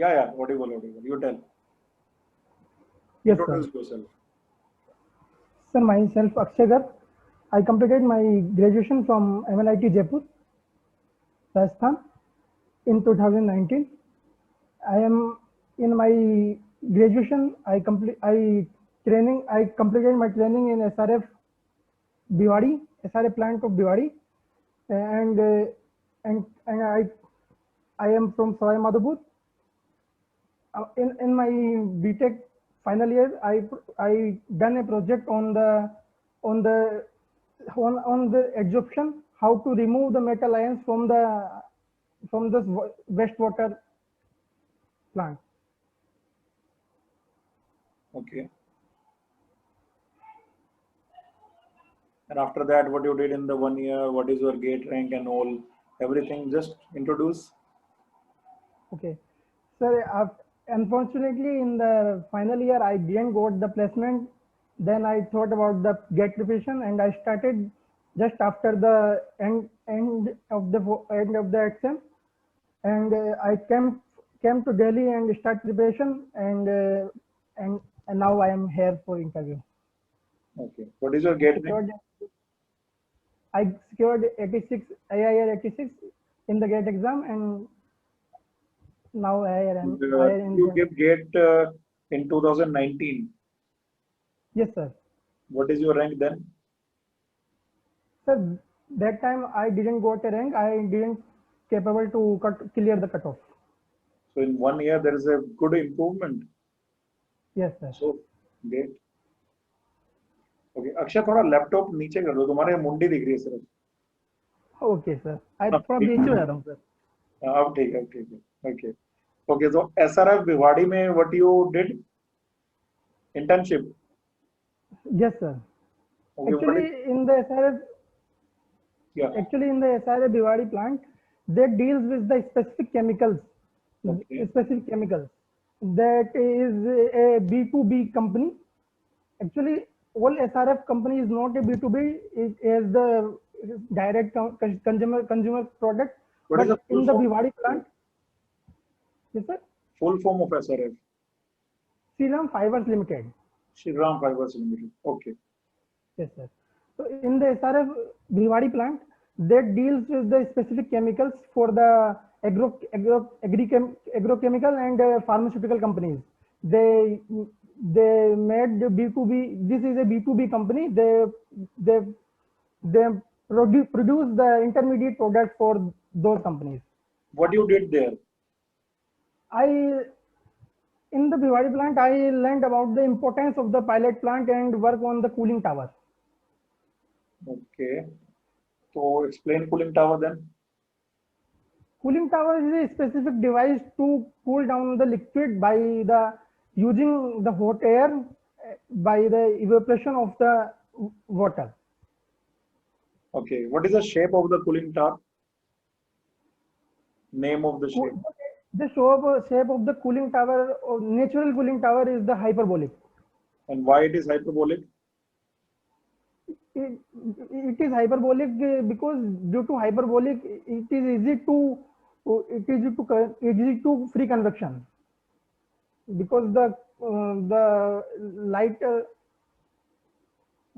Yeah, audible. You tell. Yes, sir. Introduce yourself. Sir, myself Akshay Garg. I completed my graduation from MNIT Jaipur, Rajasthan in 2019. I am in my graduation. I completed my training in SRF Bhiwadi, SRF plant of Bhiwadi, and I am from Sawai Madhopur. In my BTech final year, I done a project on the on the adsorption, how to remove the metal ions from the wastewater plant. Okay. And after that, what you did in the 1 year? What is your gate rank and all? Everything. Just introduce. Okay, sir. Unfortunately, in the final year, I didn't got the placement. Then I thought about the GATE preparation, and I started just after the end of the exam, and I came to Delhi and start preparation, and now I am here for interview. Okay. What is your gate rank? I secured 86 AIR 86 in the GATE exam, and now I am You give gate in 2019. Yes, sir. What is your rank then? Sir, that time I didn't got a rank. I didn't capable to clear the cutoff. So in 1 year, there is a good improvement. Yes, sir. So great. Okay. Akshay थोड़ा laptop नीचे कर दो, तुम्हारे मुंडी दिख रही है सिर्फ. Okay, sir. I थोड़ा बीच में जा रहा हूँ, sir. अब ठीक है. Okay. Okay. So SRF Bhiwadi में what you did? Internship. Yes, sir. Okay. Actually, in the SRF, actually in the SRF Bhiwadi plant, they deals with the specific chemicals. Okay. Specific chemicals. That is a B2B company. Actually, all SRF company is not a B2B. It is the direct consumer product. What is the But in the Bhiwadi plant, yes, sir. Full form of SRF? Shriram Fibers Limited. Shriram Fibers Limited. Okay. Yes, sir. So in the SRF Bhiwadi plant, that deals with the specific chemicals for the agrochemical and pharmaceutical companies. They made the B2B. This is a B2B company. They produce the intermediate products for those companies. What you did there? In the Bhiwadi plant, I learned about the importance of the pilot plant and work on the cooling tower. Okay. So explain cooling tower then. Cooling tower is a specific device to cool down the liquid by the using the hot air by the evaporation of the water. Okay. What is the shape of the cooling tower? Name of the shape. The shape of the cooling tower, natural cooling tower, is the hyperbolic. And why it is hyperbolic? It is hyperbolic because due to hyperbolic, it is easy to free convection, because the light.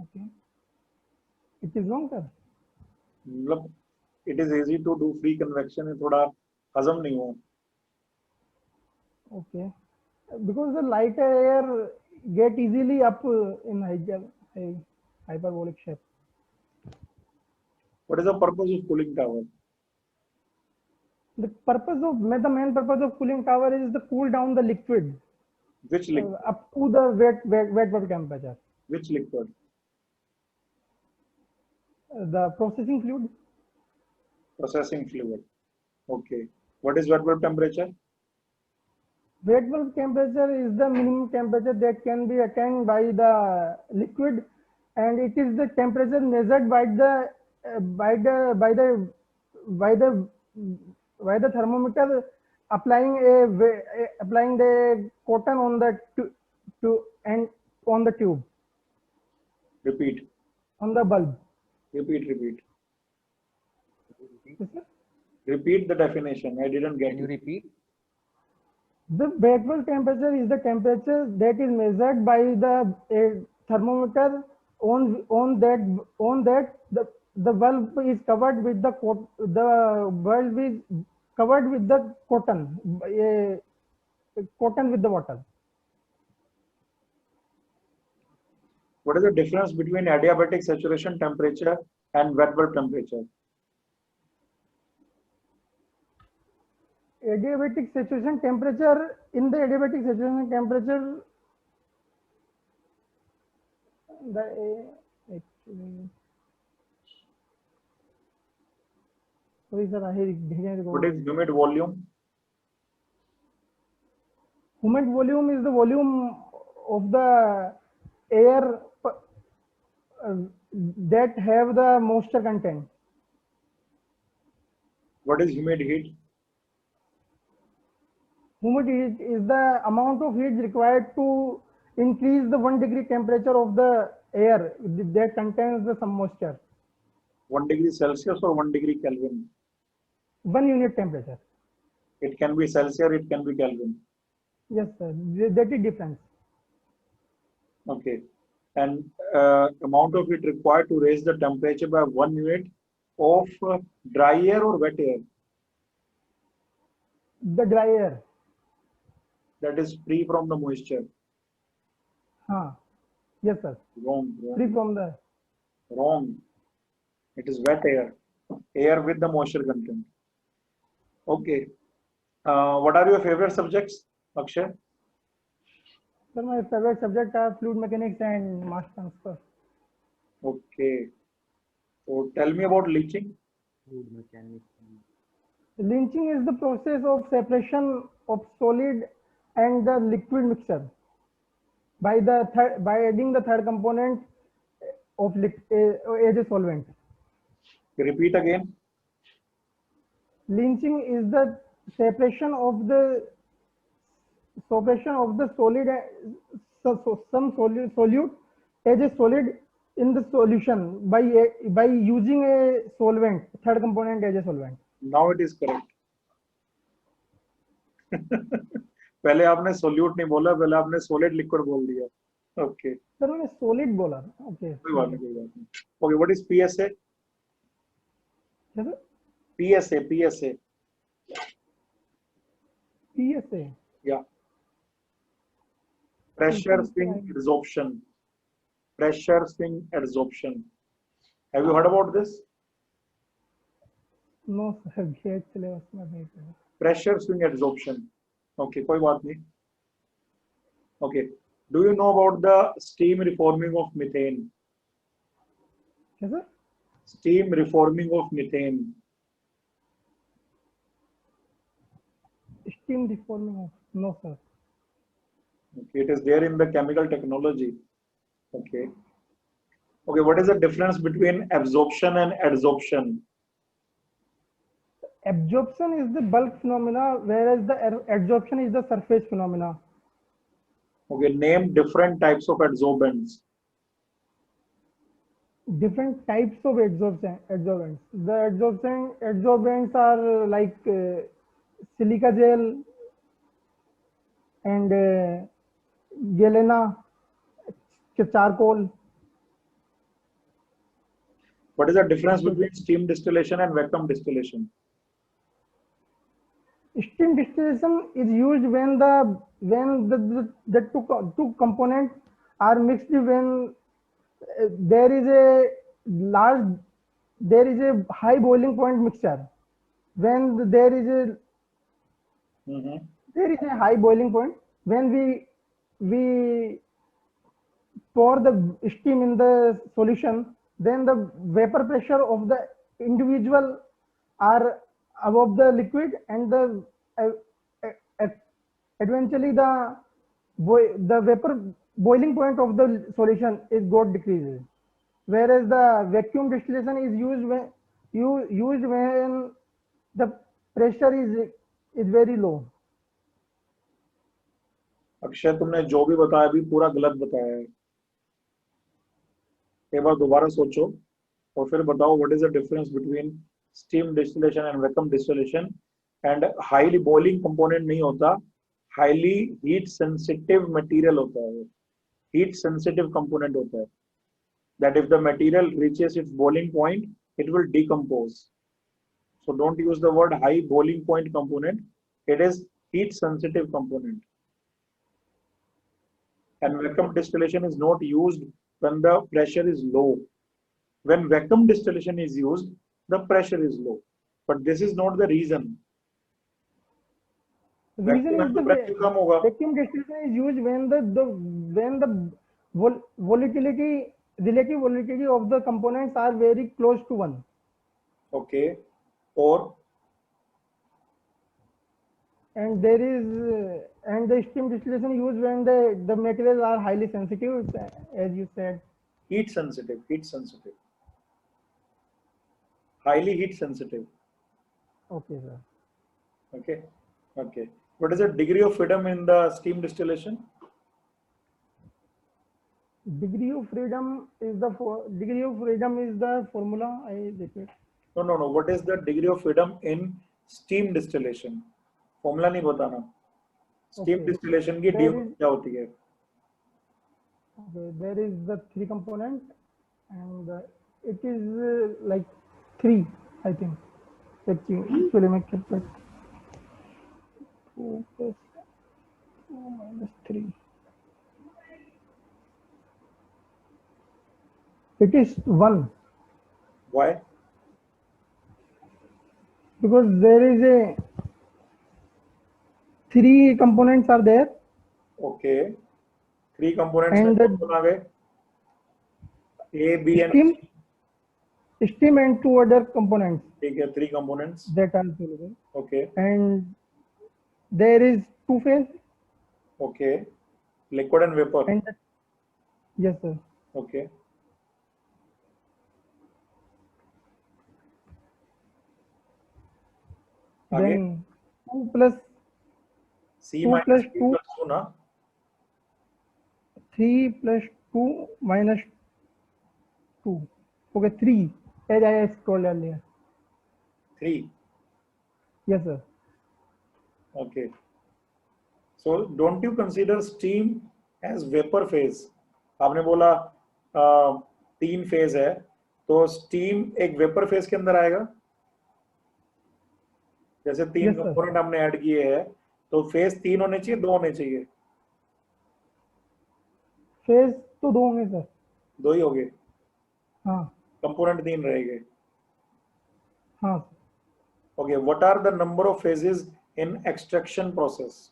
Okay, it is wrong, sir. It is easy to do free convection. ये थोड़ा हजम नहीं हुआ. Okay, because the light air get easily up in hyperbolic shape. What is the purpose of cooling tower? The main purpose of cooling tower is to cool down the liquid. Which liquid? Up to the wet bulb temperature. Which liquid? The processing fluid. Processing fluid. Okay. What is wet bulb temperature? Wet bulb temperature is the minimum temperature that can be attained by the liquid, and it is the temperature measured by the thermometer applying the cotton on the on the tube. Repeat. On the bulb. Repeat. Yes, sir? Repeat the definition. I didn't get. Can you repeat? The wet bulb temperature is the temperature that is measured by the thermometer on that the bulb is covered with the bulb is covered with the cotton with the water. What is the difference between adiabatic saturation temperature and wet bulb temperature? Adiabatic saturation temperature, in the adiabatic saturation temperature, actually, sorry sir, What is humid volume? Humid volume is the volume of the air that have the moisture content. What is humid heat? Humid heat is the amount of heat required to increase the 1 degree temperature of the air that contains some moisture. 1 degree Celsius or 1 degree Kelvin? 1 unit temperature. It can be Celsius, it can be Kelvin. Yes, sir. That is difference. Okay. And amount of heat required to raise the temperature by 1 unit of dry air or wet air? The dry air. That is free from the moisture. Yes, sir. Wrong. Free from the. Wrong. It is wet air. Air with the moisture content. Okay. What are your favorite subjects, Akshay? Sir, my favorite subject are fluid mechanics and mass transfer. Okay. So tell me about leaching. Fluid mechanics. Leaching is the process of separation of solid and the liquid mixture by adding the third component of as a solvent. Repeat again. Leaching is the separation of the solid, some solute as a solid in the solution by using a solvent, third component as a solvent. Now it is correct. पहले आपने solute नहीं बोला, पहले आपने solid liquid बोल दिया. Okay. Sir मैंने solid बोला. Okay. कोई बात नहीं. Okay, what is PSA? क्या sir? PSA. Yeah. Pressure swing adsorption. Have you heard about this? No sir, actually उसमें नहीं था. Pressure swing adsorption. Okay, कोई बात नहीं. Okay. Do you know about the steam reforming of methane? क्या sir? Steam reforming of methane. Steam reforming of, no sir. Okay, it is there in the chemical technology. Okay. Okay, what is the difference between absorption and adsorption? Absorption is the bulk phenomena, whereas the adsorption is the surface phenomena. Okay, name different types of adsorbents. Different types of adsorbents. The adsorbents are like silica gel and galena, charcoal. What is the difference between steam distillation and vacuum distillation? Steam distillation is used when the two components are mixed, when there is a high boiling point mixture. When there is a high boiling point, when we pour the steam in the solution, then the vapor pressure of the individual are above the liquid, and eventually the vapor boiling point of the solution got decreases. Whereas the vacuum distillation is used when the pressure is very low. Akshay, तुमने जो भी बताया अभी पूरा गलत बताया है. एक बार दोबारा सोचो और फिर बताओ what is the difference between steam distillation and vacuum distillation. And highly boiling component नहीं होता, हाईली हीट सेंसिटिव मटेरियल होता है, हीट सेंसिटिव कंपोनेंट होता है, that if the material reaches its boiling point, it will decompose. So don't use the word high boiling point component. It is heat sensitive component. And vacuum distillation is not used when the pressure is low. When vacuum distillation is used, the pressure is low. But this is not the reason. Reason Vacuum is में the तो pressure कम होगा. vacuum distillation is used when the volatility, relative volatility of the components are very close to one. Okay. Or And there is and the steam distillation used when the materials are highly sensitive, as you said. heat sensitive, heat sensitive. Highly heat sensitive. Okay, sir. Okay. Okay. What is the degree of freedom in the steam distillation? Degree of freedom is the formula. I repeat. No, no, no. What is the degree of freedom in steam distillation? Formula नहीं बताना. Steam Okay. distillation की There D is क्या होती है? there is the three component, and it is like three, I think. Actually, make it like 2 plus 2 minus 3. It is 1 Why? because there is a 3 components are there, Okay. Three components में and कौन कौन आ गए? A, B and steam C. steam and 2 other components ठीक है. Three components. that are available, Okay. and there is 2 phase, Okay. Liquid and vapor. and yes, sir. Okay. आगे Then 2 plus C 2 minus plus B 2, plus 2 ना? 3 plus 2 minus 2. Okay, 3, as I told earlier. 3. Yes, sir. Okay. So don't you consider steam as vapor phase? आपने बोला 3 phase है, तो steam एक vapour phase के अंदर आएगा. जैसे 3 Yes, sir. कंपोनेंट हमने ऐड किए हैं, तो फेज 3 होने चाहिए, 2 होने चाहिए? फेज तो 2 होंगे सर. 2 ही हो गए. हाँ. कंपोनेंट 3 रहेंगे. हाँ. Okay, what are the number of phases in extraction process?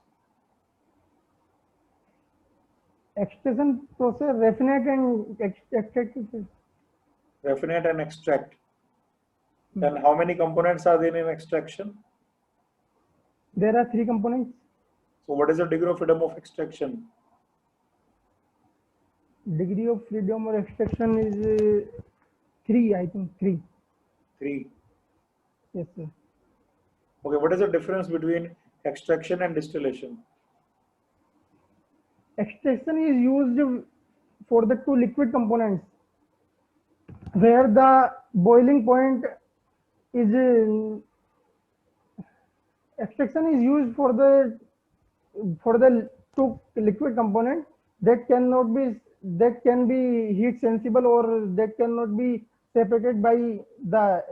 Extraction process, raffinate and extract. Raffinate and extract. Then how many components are there in extraction? There are 3 components. So what is the degree of freedom of extraction? Degree of freedom or extraction is 3, I think 3. 3. Yes, sir. Okay, what is the difference between extraction and distillation? Extraction is used for the 2 liquid components, where the boiling point is extraction is used for the 2 liquid component that can be heat sensible, or that cannot be separated by the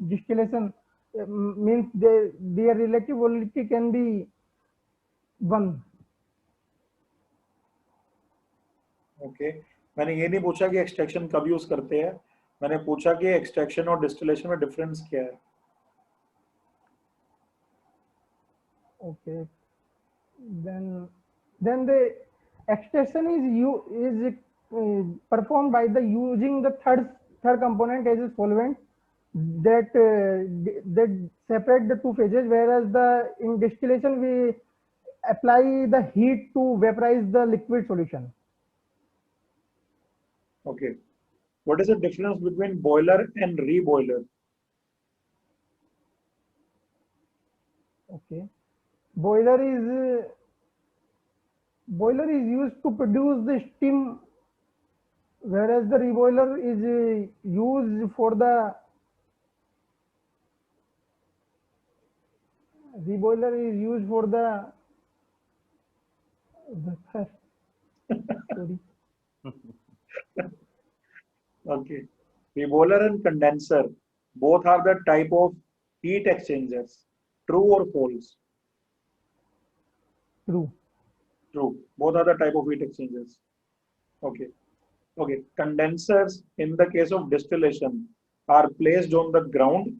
distillation. Means their relative volatility can be 1. Okay, मैंने ये नहीं पूछा कि extraction कब use करते हैं, मैंने पूछा कि एक्सट्रैक्शन और डिस्टिलेशन में डिफरेंस क्या है. Okay. Then the extraction is performed by the using the third component as a solvent that that separate the 2 phases, whereas in distillation we apply the heat to vaporize the liquid solution. Okay, what is the difference between boiler and reboiler? Okay. Boiler is used to produce the steam, whereas the reboiler is used for the Sorry. Okay. Rebowler and condenser both are the type of heat exchangers. True or false? True. True. Both are the type of heat exchangers. Okay. Okay. Condensers in the case of distillation are placed on the ground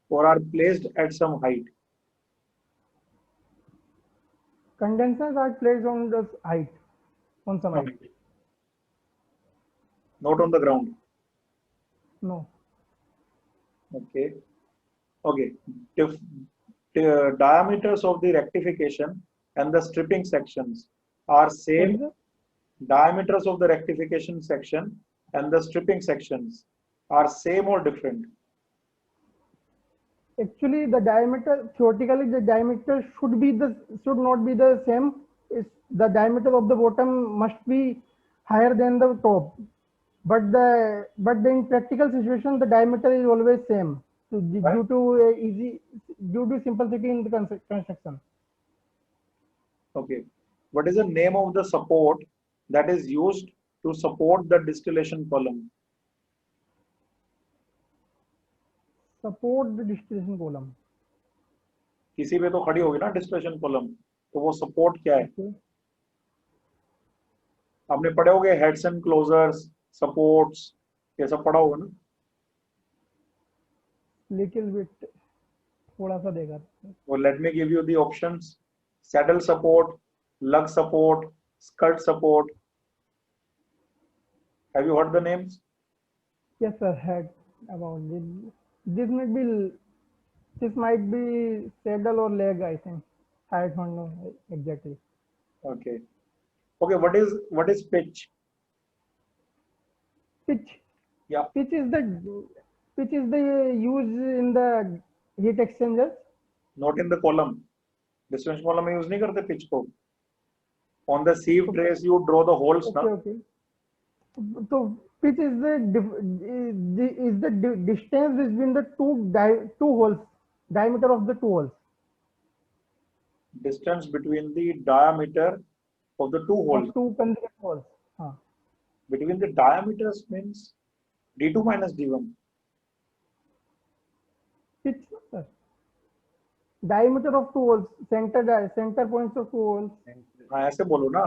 or are placed at some height. Condensers are placed on the height, on some height. Okay. Not on the ground. No. Okay. Okay. The diameters of the rectification and the stripping sections are What same. is it? Diameters of the rectification section and the stripping sections are same or different. Actually, the diameter, theoretically, the diameter should not be the same. The diameter of the bottom must be higher than the top. But in practical situation, the diameter is always same. So Right? due to simplicity in the construction. Okay. What is the name of the support that is used to support the distillation column? Support the distillation column. किसी पे तो खड़ी होगी ना distillation column, तो वो support क्या है? Okay. आपने पढ़े होंगे हेड्स एंड क्लोजर्स, सपोर्ट्स, ये सब पढ़ा होगा ना? Little bit, थोड़ा सा देगा. Well, let me give you the options. Saddle support, lug support, skirt support. Have you heard the names? Yes, sir. Had about this. This might be this might be saddle or leg. I think. I don't know exactly. Okay. Okay, what is pitch? Pitch. Yeah, Pitch is the use in the heat exchangers. not in the column. Distillation column में use नहीं करते pitch को. On the sieve So, trace you draw the holes ना. okay. So pitch is the distance between the two holes, diameter of the two holes. Distance between the diameter of the two Of holes. two consecutive holes. Between the diameters means D2 minus D1. Pitch, sir. Diameter of two holes, center points of two holes. हाँ ऐसे बोलो ना.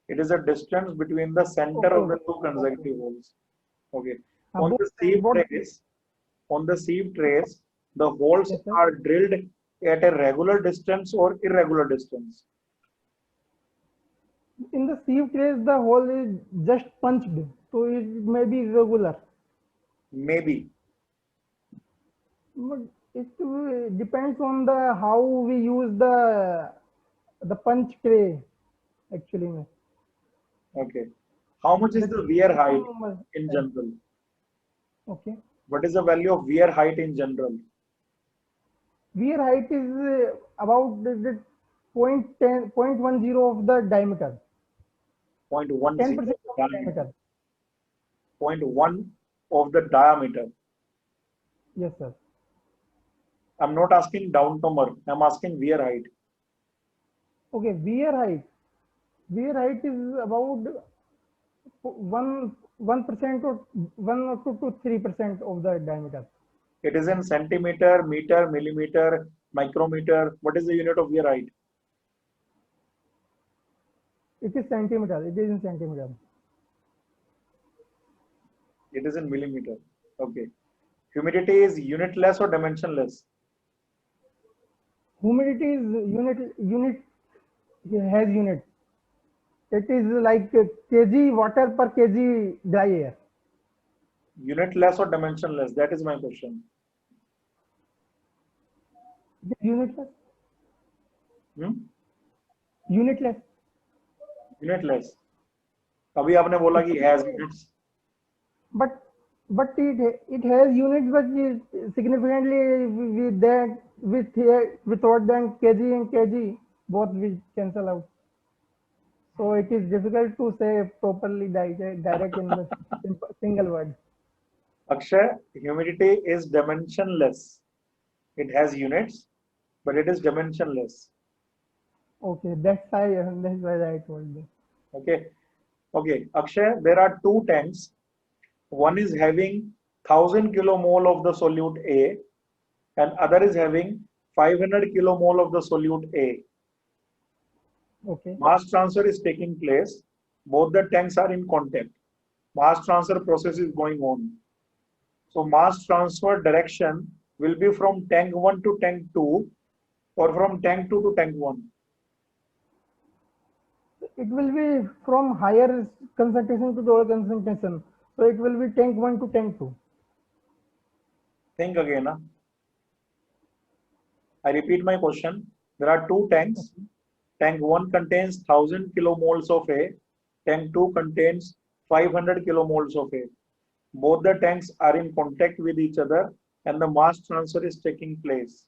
It is a distance between the center Okay, of the okay. two consecutive holes. Okay. On On the sieve trace, the holes Yes, sir. are drilled at a regular distance or irregular distance. In the sieve trace, the hole is just punched, so it may be irregular. Maybe. But it depends on the how we use the punch tray, actually. Okay. How much is the wear height in general? Okay. What is the value of wear height in general? Wear height is about the 0.10 of the diameter. 0.10 10% of the diameter. diameter. 0.1 of the diameter. Yes, sir. I'm not asking downcomer. I'm asking wear height. Okay, wear height. Wear height is about 1% or 1 to 3% of the diameter. It is in centimeter, meter, millimeter, micrometer. What is the unit of wear height? It is centimeter. It is in centimeter. It is in millimeter. Okay. Humidity is unitless or dimensionless? Humidity is unit has unit. It is like kg water per kg dry air. Unitless or dimensionless? That is my question. Unitless. Hmm? Unitless. Unitless. अभी आपने बोला कि has units. But it has units, but significantly with that without then kg and kg both will cancel out. So it is difficult to say properly direct in the single word. Akshay, humidity is dimensionless. It has units, but it is dimensionless. Okay, that's why I told you. Okay. Okay. Akshay, there are two tanks. One is having 1000 kilomole of the solute A and other is having 500 kilomole of the solute A. Okay. Mass transfer is taking place. Both the tanks are in contact. Mass transfer process is going on. So mass transfer direction will be from tank 1 to tank 2 or from tank 2 to tank 1. It will be from higher concentration to lower concentration. So it will be tank 1 to tank 2. Think again. Huh? I repeat my question. There are two tanks. Tank 1 contains 1000 kilomoles of A. Tank 2 contains 500 kilomoles of A. Both the tanks are in contact with each other and the mass transfer is taking place.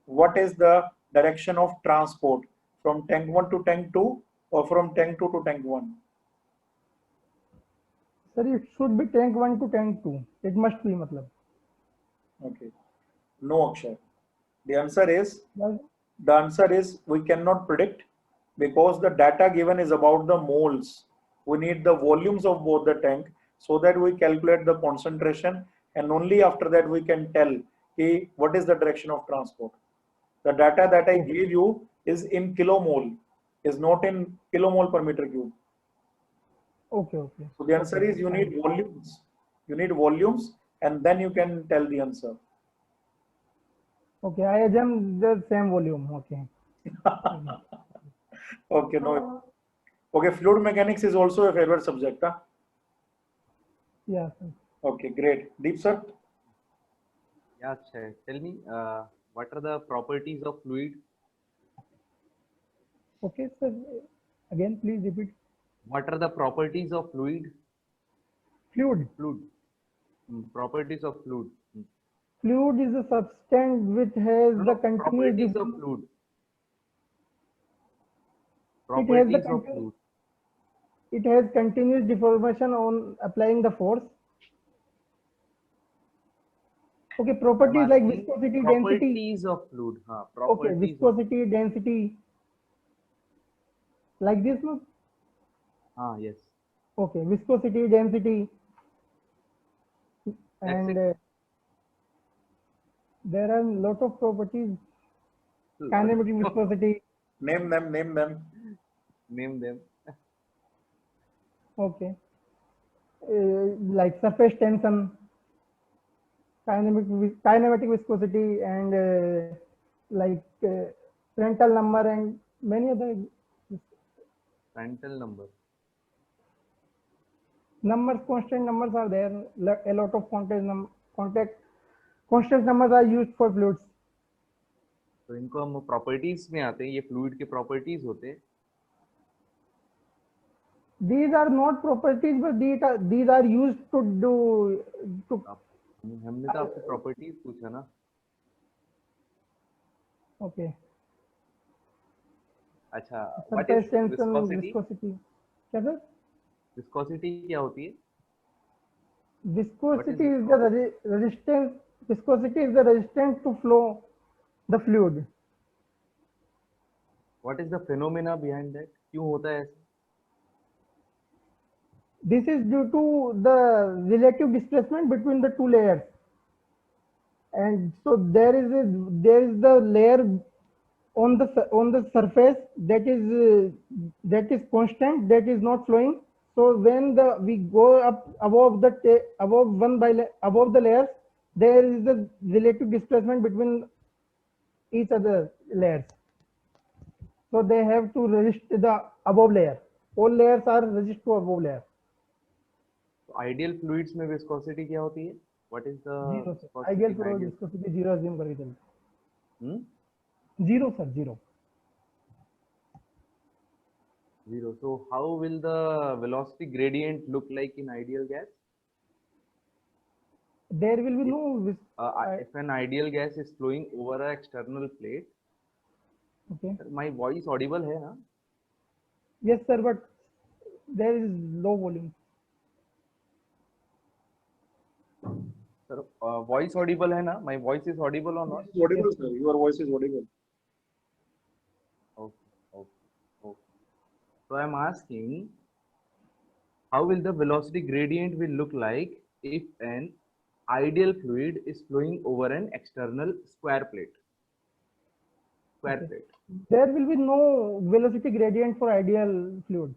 What is the direction of transport from tank 1 to tank 2 or from tank 2 to tank 1? Sir, it should be tank 1 to tank 2. It must be, matlab. Okay. No, Akshay. The answer is Yes. The answer is we cannot predict because the data given is about the moles. We need the volumes of both the tank so that we calculate the concentration and only after that we can tell what is the direction of transport. The data that I gave you is in kilomole, is not in kilomole per meter cube. Okay, okay. So the answer is you need volumes. You need volumes and then you can tell the answer. Okay, I assume the same volume. Okay. Okay, no. Okay, fluid mechanics is also a favorite subject. Huh? Yeah, sir. Okay, great. Deep sir? Yeah, Akshay, tell me, what are the properties of fluid? Okay, sir. Again, please repeat. What are the properties of fluid? Fluid. Fluid. Properties of fluid. Fluid is a substance which has No, the no, continuous properties of fluid. it has the Properties of continu- fluid. it has continuous deformation on applying the force. Okay, I'm properties like asking viscosity, density. properties of fluid. Okay, Properties of. viscosity, density, like this, no? Yes. Okay, viscosity, density, That's and it. there are a lot of properties. Kinematic viscosity. Name them, name them. Name them. Okay, like surface tension, kinematic viscosity, and like Prandtl number and many other Prandtl number. numbers. Constant numbers are there. A lot of constant numbers are used for fluids. तो इनको हम properties में आते हैं, ये fluid के properties होते हैं. These are not properties, but these are used to do to. हमने तो आपसे प्रॉपर्टीज पूछा ना. Okay. अच्छा, what is Surface tension, viscosity? viscosity. क्या सर? Viscosity क्या होती है? Viscosity is the resistance. Viscosity is the resistance to flow the fluid. What is the phenomena behind that? क्यों होता है ऐसा? This is due to the relative displacement between the two layers, and so there is the layer on the surface that is constant, that is not flowing. So when we go up above above the layers, there is the relative displacement between each other layers. So they have to resist the above layer. All layers are resist to above layer. So ideal fluids में viscosity क्या होती है? What is the Zero, sir. viscosity Ideal in fluid ideal? viscosity zero assume करके चलते. Hmm? Zero, sir, zero. Zero. So how will the velocity gradient look like in ideal gas? There will be no If an ideal gas is flowing over an external plate, okay. my voice audible है ना? Yes, sir, but there is low volume. Sir, voice audible है ना? My voice is audible or not? Audible, sir. Your voice is audible. Okay. So I'm asking, how will the velocity gradient will look like if an ideal fluid is flowing over an external square plate? Square Okay. plate. There will be no velocity gradient for ideal fluid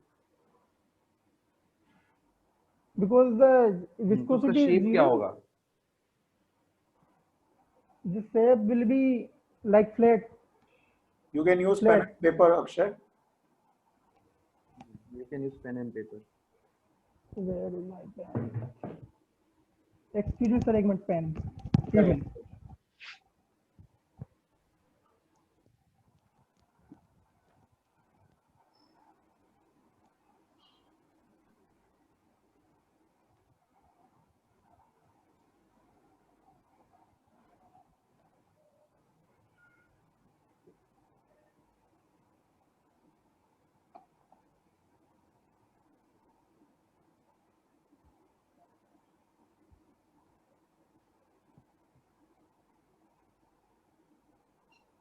because the तो उसका viscosity is shape क्या zero. होगा? The shape will be like flat. You can use pen Flat. and paper, Akshay. You can use pen and paper. Where is my pen? Excuse me, sir, एक minute pen. Yeah, Even.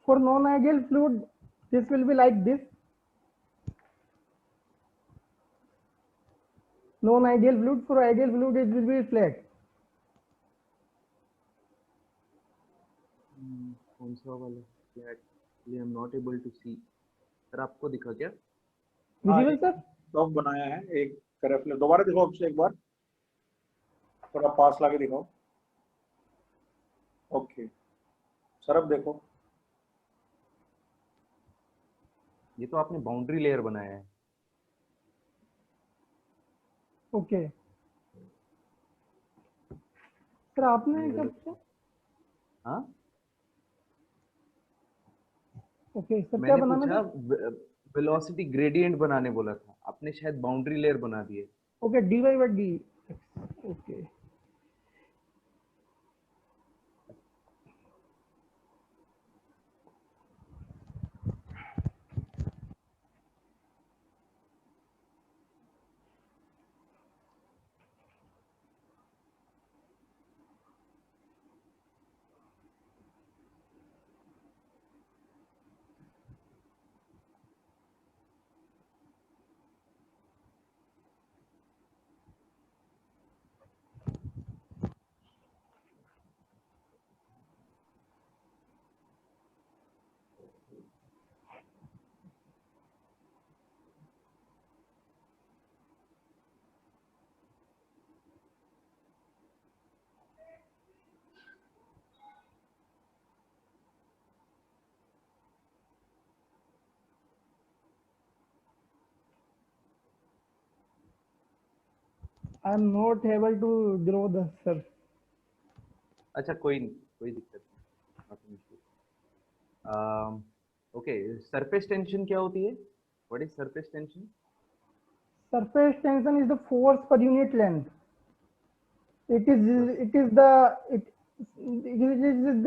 For non-ideal fluid, this will be like this. Non-ideal fluid, for ideal fluid, it will be flat. कौन सा वाला? Flat. I am not able to see. Sir आपको दिखा क्या? Visible, sir? Blog बनाया है एक reference, दोबारा दिखाओ अक्षय एक बार, थोड़ा पास लाके दिखाओ। ओके सर, अब देखो। ये तो आपने बाउंड्री लेयर बनाया है। ओके सर, आपने कब से? हाँ, ओके सर, क्या मैंने बनाना पूछा था? वेलोसिटी ग्रेडियंट बनाने बोला था, आपने शायद बाउंड्री लेयर बना दिए। Okay, dy by dx. Okay I am not able to draw the sir. अच्छा कोई नहीं, कोई दिक्कत नहीं। ओके, सरफेस टेंशन क्या होती है? What is surface tension? Surface tension is the force per unit length. It is the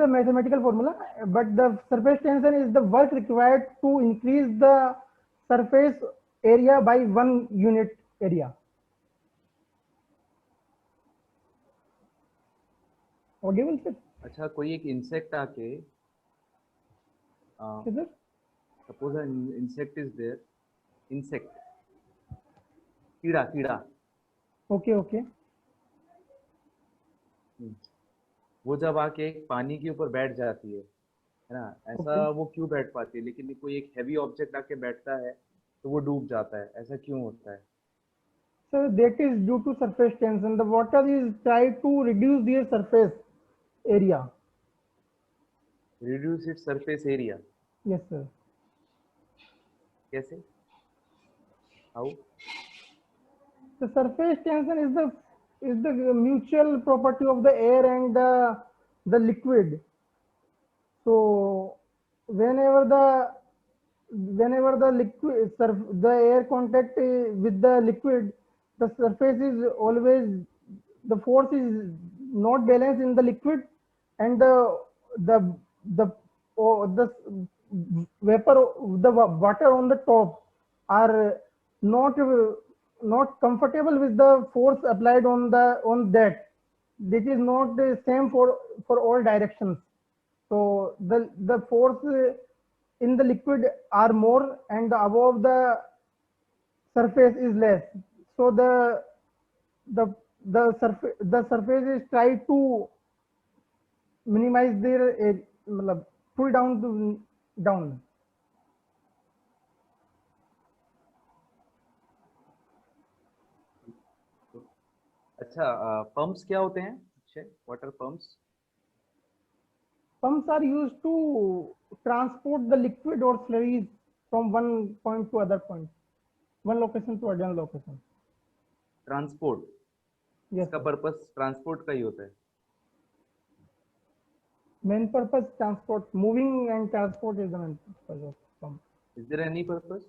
mathematical formula, but the surface tension is the work required to increase the surface area by 1 unit area. Audible, sir? अच्छा, कोई एक insect आके, Sir? Suppose an insect is there, insect, कीड़ा कीड़ा, Okay, okay. वो जब आके पानी के ऊपर बैठ जाती है ना, ऐसा Okay. वो क्यों बैठ पाती है? लेकिन कोई एक हैवी ऑब्जेक्ट आके बैठता है तो वो डूब जाता है, ऐसा क्यों होता है? So that is due to surface tension. The water is tried to reduce their surface area. Reduce it surface area? Yes, sir. कैसे? How? The surface tension is the mutual property of the air and the liquid. So whenever the liquid the air contact with the liquid, the surface is always, the force is not balanced in the liquid, and the the the vapor, the water on the top are not not comfortable with the force applied on that. This is not the same for all directions. So the force in the liquid are more, and above the surface is less. So the surface is try to minimize their मतलब pull down to down. अच्छा, pumps क्या होते हैं? Water pumps? Pumps are used to transport the liquid or slurries from one point to other point, one location to another location. Transport? Yes, इसका sir. Purpose transport का ही होता है? Main purpose transport, moving and transport is the main purpose of pump. Is there any purpose?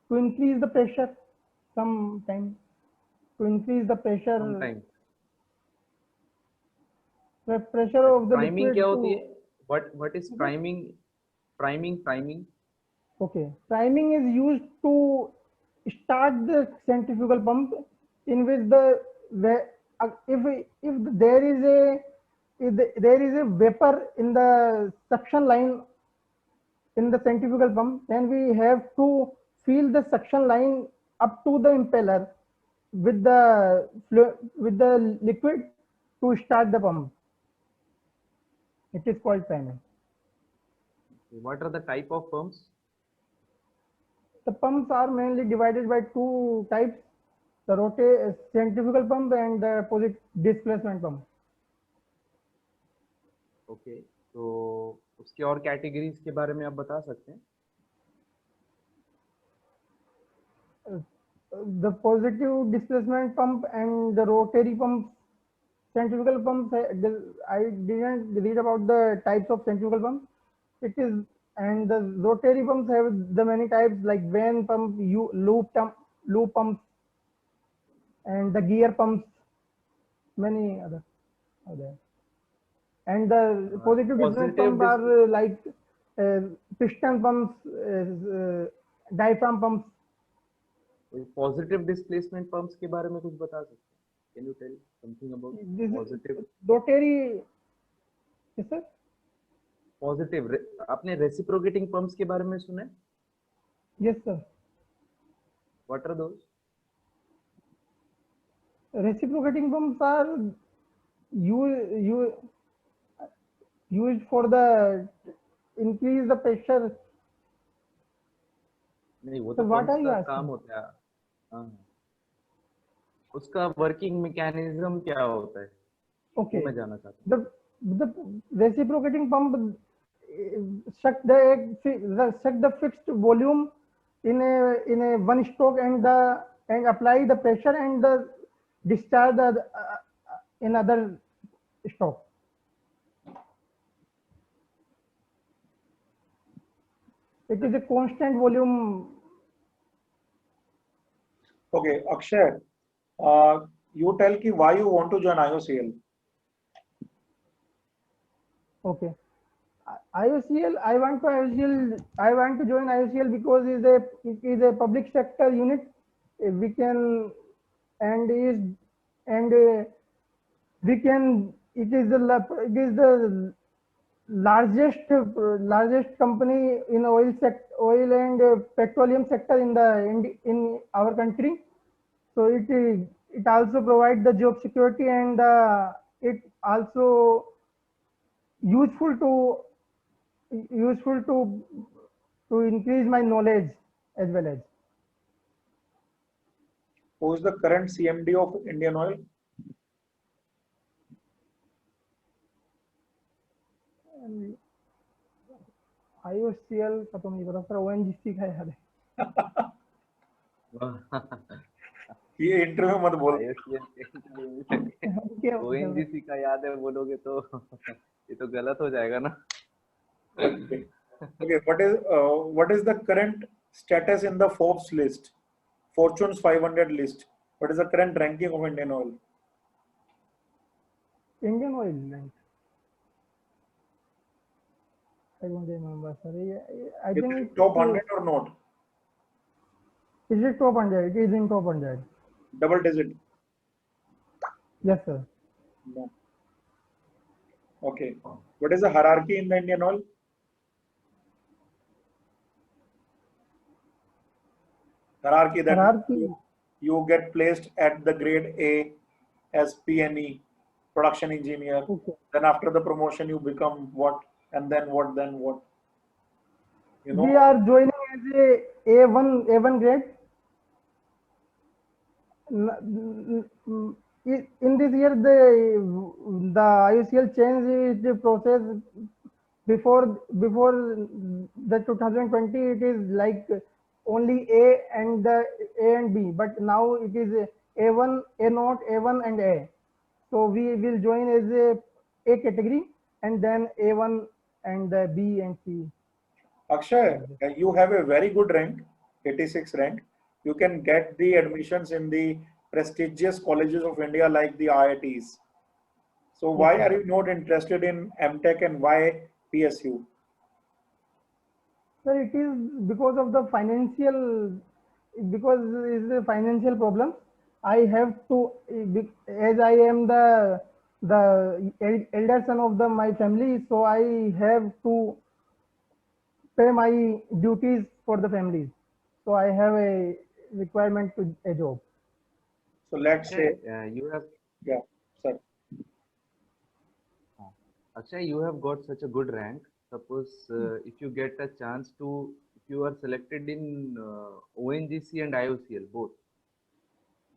To increase the pressure, sometime. To increase the pressure, Sometimes. the pressure of the priming क्या liquid होती to. है? What is priming? Priming? Okay, priming is used to start the centrifugal pump, in which if there is a there is a vapor in the suction line in the centrifugal pump, then we have to fill the suction line up to the impeller with with the liquid to start the pump. It is called priming. What are the type of pumps? The pumps are mainly divided by two types: the centrifugal pump and the opposite displacement pump. Okay, तो उसके और categories के बारे में आप बता सकते हैं? The positive displacement pump and the rotary pumps. Centrifugal pumps, I didn't read about the types of centrifugal pumps. It is, and the rotary pumps have the many types like vane pump, loop pumps, and the gear pumps. Many other are there. And the positive displacement pumps are like piston pumps, diaphragm pumps. Positive displacement pumps के बारे में कुछ बता सकते हैं? Can you tell something about positive? Rotary, yes sir. Positive, आपने reciprocating pumps के बारे में सुना है? Yes sir. What are those? Reciprocating pumps are used for the increase the pressure. नहीं, वो So तो what पंप्स are you का asking? काम होता है। हाँ, उसका वर्किंग मैकेनिज्म क्या होता है? Okay. वो मैं जानना चाहता हूँ। The reciprocating pump suck the fixed volume in a one stroke and apply the pressure and the discharge in other stroke. It is a constant volume. Okay, Akshay, you tell ki why you want to join IOCL. Okay. IOCL, I want to join IOCL because it is a public sector unit. We can it is the largest company in oil and petroleum sector in our country. So it also provides the job security, and it also useful to increase my knowledge as well as. Who is the current CMD of Indian Oil? IOCL का तो नहीं पता sir, ONGC का याद है। ये interview मत बोल। ONGC का याद है बोलोगे तो ये तो गलत हो जाएगा ना। Okay, what is the current status in the Forbes list, Fortune's 500 list? What is the current ranking of Indian Oil? Indian Oil rank. I don't remember, sir. I think it's top 100 or not? Is it top 100? It is in top 100. Double digit? Yes, sir. No. Okay. What is the hierarchy in the Indian Oil? Hierarchy, that hierarchy. you get placed at the grade A as PNE, production engineer. Okay. Then after the promotion, you become what, and then what, then what. You We know, are joining as A1 grade. In this year, the IUCL changed the process. Before the 2020, it is like only A and the A and B, but now it is A1, A0, A1 and A. So we will join as A category and then A1 and B and C. Akshay, you have a very good rank, 86 rank. You can get the admissions in the prestigious colleges of India like the IITs. So why sir. are you not interested in MTech and why PSU? Sir, it is because of the financial, because it is a financial problem. I have to, as I am the elder son of my family, so I have to pay my duties for the family. So I have a requirement to a job. So let's say, You have yeah, sir. Akshay, you have got such a good rank. Suppose if you get a chance to, if you are selected in ONGC and IOCL both,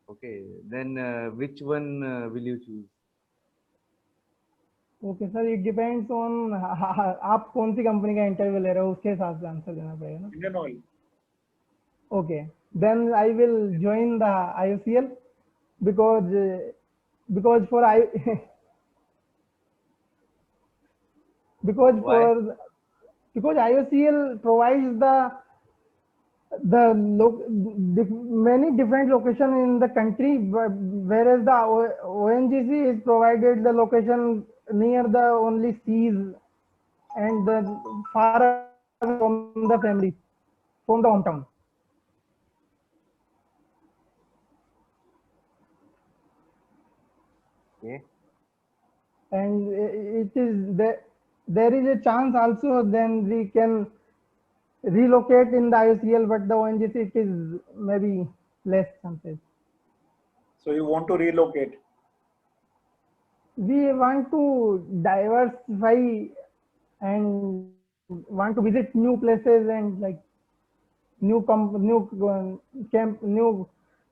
okay, then which one will you choose? Okay sir, it depends on आप कौन सी company का interview ले रहे हो, उसके हिसाब से answer देना पड़ेगा ना. Indian Oil. Okay, then I will join the IOCL because for I because Why? because IOCL provides the many different location in the country, whereas the ONGC is provided the location near the only seas and the far away from the family, from the hometown. Okay. And it is there is a chance also then we can relocate in the IOCL, but the ONGC it is maybe less chances. So you want to relocate. We want to diversify and want to visit new places and like new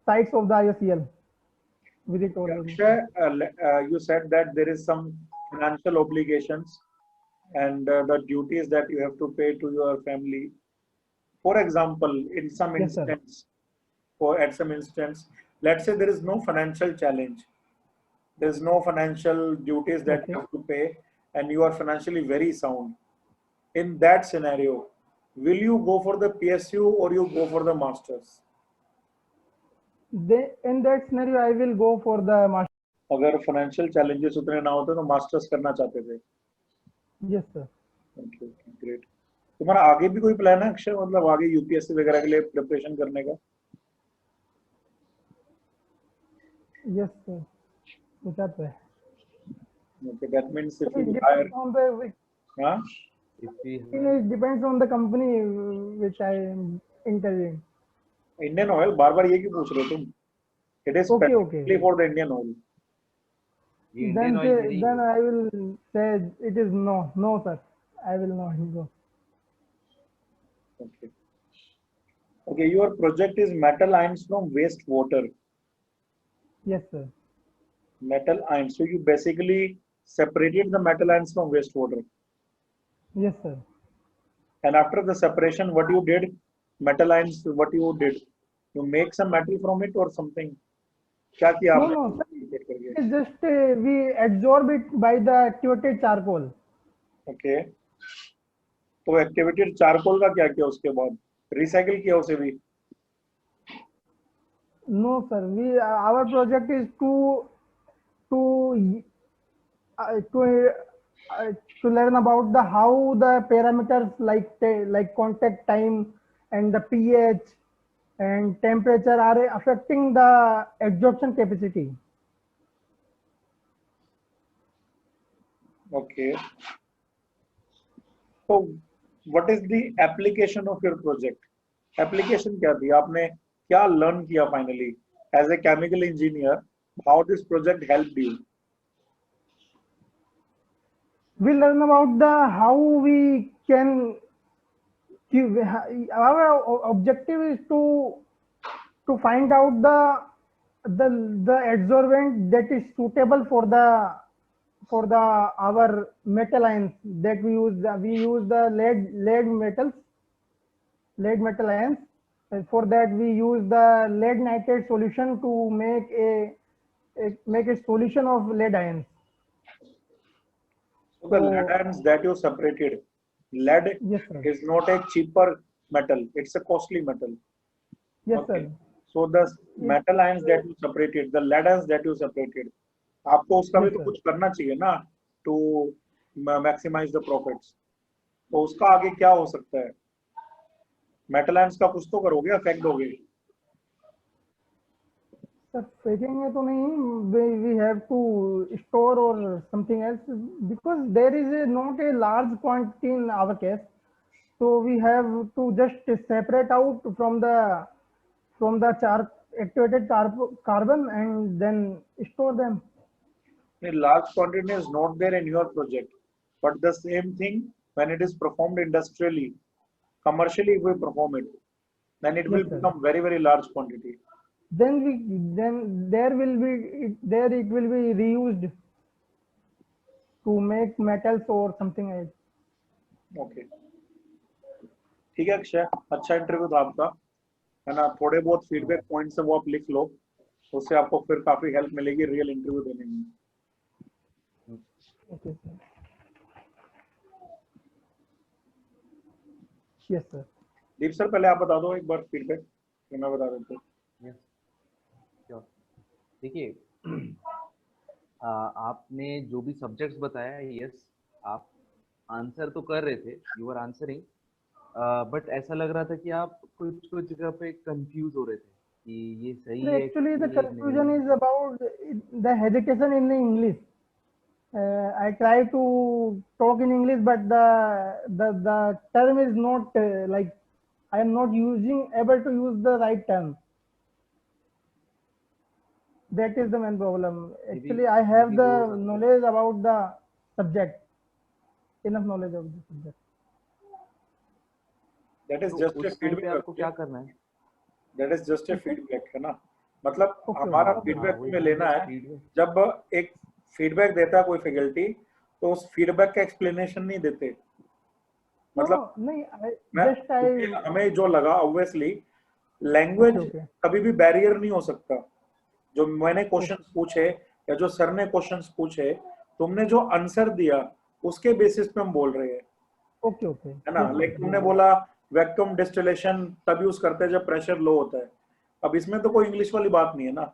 sites of the IOCL. Visit all of them. Akshay, you said that there is some financial obligations and the duties that you have to pay to your family. For example, in some Yes, sir. instance, or at some instance, let's say there is no financial challenge. There's no financial duties that you Okay. have to pay, and you are financially very sound. In that scenario, will you go for the PSU or you go for the masters? In that scenario, I will go for the master. अगर financial challenges उतने ना होते तो masters करना चाहते थे. Yes, sir. Okay, great. तुम्हारा आगे भी कोई प्लान है अक्षय, मतलब आगे यूपीएससी वगैरह के लिए प्रिपरेशन करने का? Yes, sir. सोचा तो है. Okay, that means if It you hire, depends on the हाँ? If we it depends on the company which I am interviewing. Indian Oil बार बार ये क्यों पूछ रहे हो तुम? It is Okay, specifically okay. for the Indian oil. ये Indian oil में नहीं Then है. I will say it is no sir. I will not go. Okay. Okay, your project is metal ions from wastewater. Yes, sir. Metal ions. So you basically separated the metal ions from wastewater. Yes, sir. And after the separation, what you did? Metal ions, what you did? You make some metal from it or something? क्या किया No, आपने? no, sir. It is just we absorb it by the activated charcoal. Okay. तो activated charcoal का क्या किया उसके बाद? Recycle किया उसे भी? No, sir. Our project is to uh, to to learn about the how the parameters like contact time and the pH and temperature are affecting the absorption capacity. Okay. So what is the application of your project? Application क्या थी? आपने क्या learn किया finally as a chemical engineer, how this project helped you? We learn about the how we can our objective is to find out the adsorbent that is suitable for the our metal ions that we use. We use the lead metal ions, and for that we use the lead nitrate solution to make a solution of lead ions. So the lead ions that you separated, lead Yes, sir. is not a cheaper metal, it's a costly metal. Yes, Okay. sir. So the metal ions that you separated, the lead ions that you separated, आपको उसका भी Yes, तो sir. कुछ करना चाहिए ना to maximize the profits. तो उसका आगे क्या हो सकता है? मेटल आयंस का कुछ तो करोगे, अफेक्ट दोगे? सर फेंकेंगे तो नहीं, we have to store or something else because there is not a large quantity in our case, so we have to just separate out from the activated carbon and then store them. A large quantity is not there in your project, but the same thing when it is performed industrially, commercially if we perform it, then it will Yes, sir. become very, very large quantity. Then there will be it will be reused to make metals or something else. Okay. ठीक है अक्षय, अच्छा interview था आपका, है ना? थोड़े बहुत feedback points है वो आप लिख लो, उससे आपको फिर काफी हेल्प मिलेगी रियल इंटरव्यू देने में. Okay, sir. Yes, sir. दीप सर पहले आप बता दो एक बार फीडबैक, फिर मैं बता देता हूँ. देखिए आपने जो भी सब्जेक्ट्स बताया, यस आप आंसर तो कर रहे थे, यू आर आंसरिंग, बट ऐसा लग रहा था कि आप कुछ कुछ जगह पे कंफ्यूज हो रहे थे कि ये सही है. Actually, the confusion is about the hesitation in the English. I try to talk in English, but the term is not like I am not able to use the right term. That is the main problem. Actually, I have the knowledge about the subject, enough knowledge of the subject. That is just a feedback. आपको क्या करना है? That is just a feedback, है ना? मतलब Okay, हमारा okay. Feedback में लेना है. जब एक फीडबैक देता है कोई फैकल्टी, तो उस फीडबैक का एक्सप्लेनेशन नहीं देते. मतलब नहीं, हमें जो लगा ऑब्वियसली लैंग्वेज कभी भी बैरियर नहीं हो सकता. जो मैंने क्वेश्चंस पूछे या जो सर ने क्वेश्चंस पूछे, तुमने जो आंसर दिया उसके बेसिस पे हम बोल रहे हैं. ओके ओके, है ना? लाइक तुमने बोला वैक्यूम डिस्टिलेशन तब यूज करते हैं जब प्रेशर लो होता है. अब इसमें तो कोई इंग्लिश वाली बात नहीं है ना.